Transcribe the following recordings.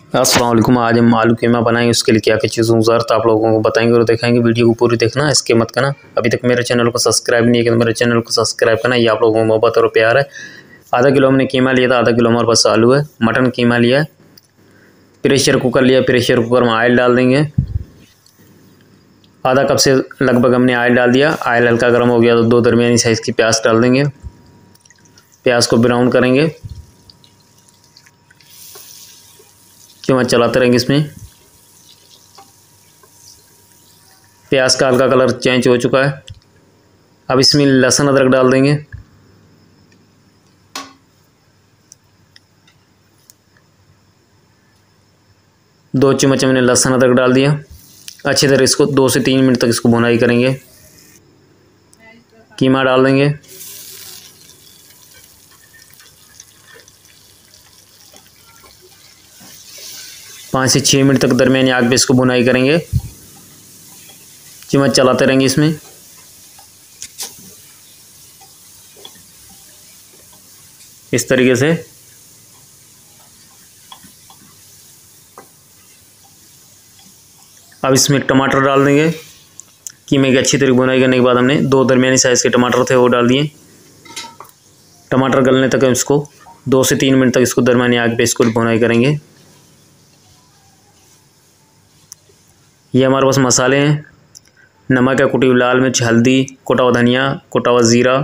अस्सलाम वालेकुम। आज हम आलू कीमा बनाएंगे। उसके लिए क्या क्या चीज़ों की ज़रूरत आप लोगों को बताएंगे और दिखाएंगे। वीडियो को पूरी देखना, इसके मत करना। अभी तक मेरे चैनल को सब्सक्राइब नहीं किया तो मेरे चैनल को सब्सक्राइब करना। ये आप लोगों को मोहब्बत और प्यार है। आधा किलो हमने कीमा लिया था, आधा किलो हमारे पास आलू है। मटन कीमा लिया है। प्रेशर कुकर लिया, प्रेशर कुकर में ऑयल डाल देंगे। आधा कप से लगभग हमने ऑयल डाल दिया। ऑयल हल्का गर्म हो गया तो 2 दरमियानी साइज़ की प्याज डाल देंगे। प्याज को ब्राउन करेंगे, चम्मच चलाते रहेंगे। इसमें प्याज का हल्का कलर चेंज हो चुका है। अब इसमें लहसुन अदरक डाल देंगे। दो चम्मच हमने लहसुन अदरक डाल दिया। अच्छी तरह इसको 2 से 3 मिनट तक इसको भुनाई करेंगे। कीमा डाल देंगे। पाँच से 6 मिनट तक दरमियानी आग पे इसको भुनाई करेंगे। चम्मच चलाते रहेंगे इसमें। इस तरीके से अब इसमें टमाटर डाल देंगे। कीमे की अच्छी तरह भुनाई करने के बाद हमने 2 दरमियानी साइज़ के टमाटर थे वो डाल दिए। टमाटर गलने तक हम इसको 2 से 3 मिनट तक इसको दरमियानी आग पे इसको भुनाई करेंगे। ये हमारे पास मसाले हैं। नमक है, कुटी हुई लाल मिर्च, हल्दी, कुटा हुआ धनिया, कुटा हुआ ज़ीरा,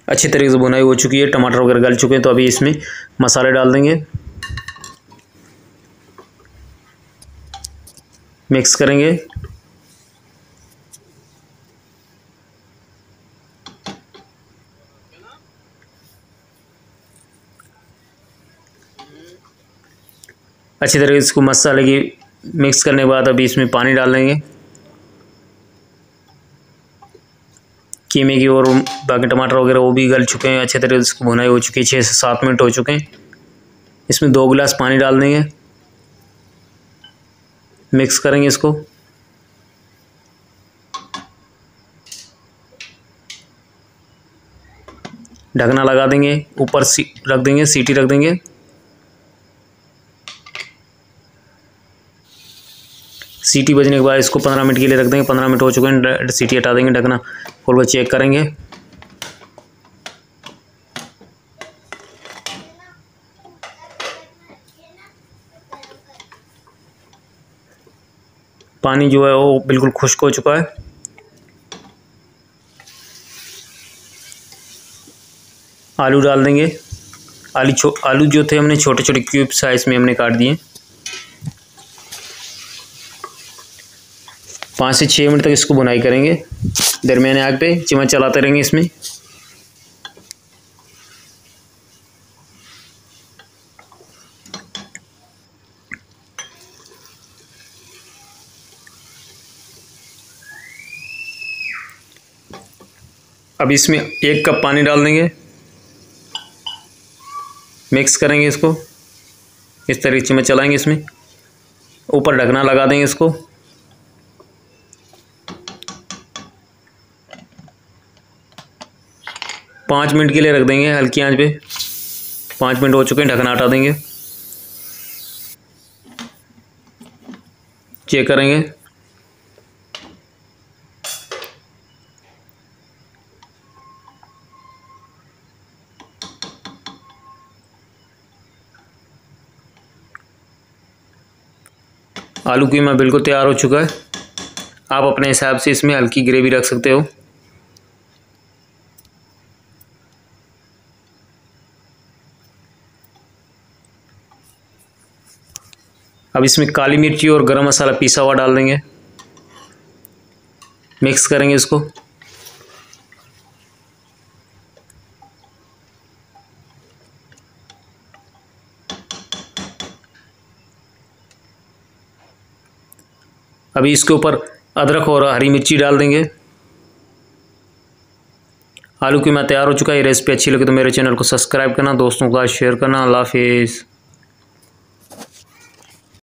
अच्छी तरीके से भुनाई हो चुकी है। टमाटर वगैरह गल चुके हैं तो अभी इसमें मसाले डाल देंगे। मिक्स करेंगे। अच्छी तरह इसको मसाले की मिक्स करने के बाद अभी इसमें पानी डाल देंगे। कीमे की और बाकी टमाटर वगैरह वो भी गल चुके हैं। अच्छी तरह इसको भुनाई हो चुकी है। 6 से 7 मिनट हो चुके हैं। इसमें 2 गिलास पानी डाल देंगे। मिक्स करेंगे इसको। ढकना लगा देंगे, ऊपर रख देंगे, सीटी रख देंगे। सीटी बजने के बाद इसको 15 मिनट के लिए रख देंगे। 15 मिनट हो चुके हैं, सीटी हटा देंगे। ढकना खोल कर चेक करेंगे। पानी जो है वो बिल्कुल खुश्क हो चुका है। आलू डाल देंगे। आलू जो थे हमने छोटे छोटे क्यूब साइज में हमने काट दिए। 5 से 6 मिनट तक इसको भुनाई करेंगे दरमियाने आग पे। चम्मच चलाते रहेंगे इसमें। अब इसमें 1 कप पानी डाल देंगे। मिक्स करेंगे इसको। इस तरीके से चम्मच चलाएंगे इसमें। ऊपर ढकना लगा देंगे इसको। पाँच मिनट के लिए रख देंगे हल्की आंच पे। 5 मिनट हो चुके हैं, ढकना हटा देंगे। चेक करेंगे। आलू कीमा बिल्कुल तैयार हो चुका है। आप अपने हिसाब से इसमें हल्की ग्रेवी रख सकते हो। अब इसमें काली मिर्ची और गरम मसाला पीसा हुआ डाल देंगे। मिक्स करेंगे इसको। अभी इसके ऊपर अदरक और हरी मिर्ची डाल देंगे। आलू कीमा तैयार हो चुका है। ये रेसिपी अच्छी लगे तो मेरे चैनल को सब्सक्राइब करना, दोस्तों का शेयर करना। अल्लाह हाफिज़।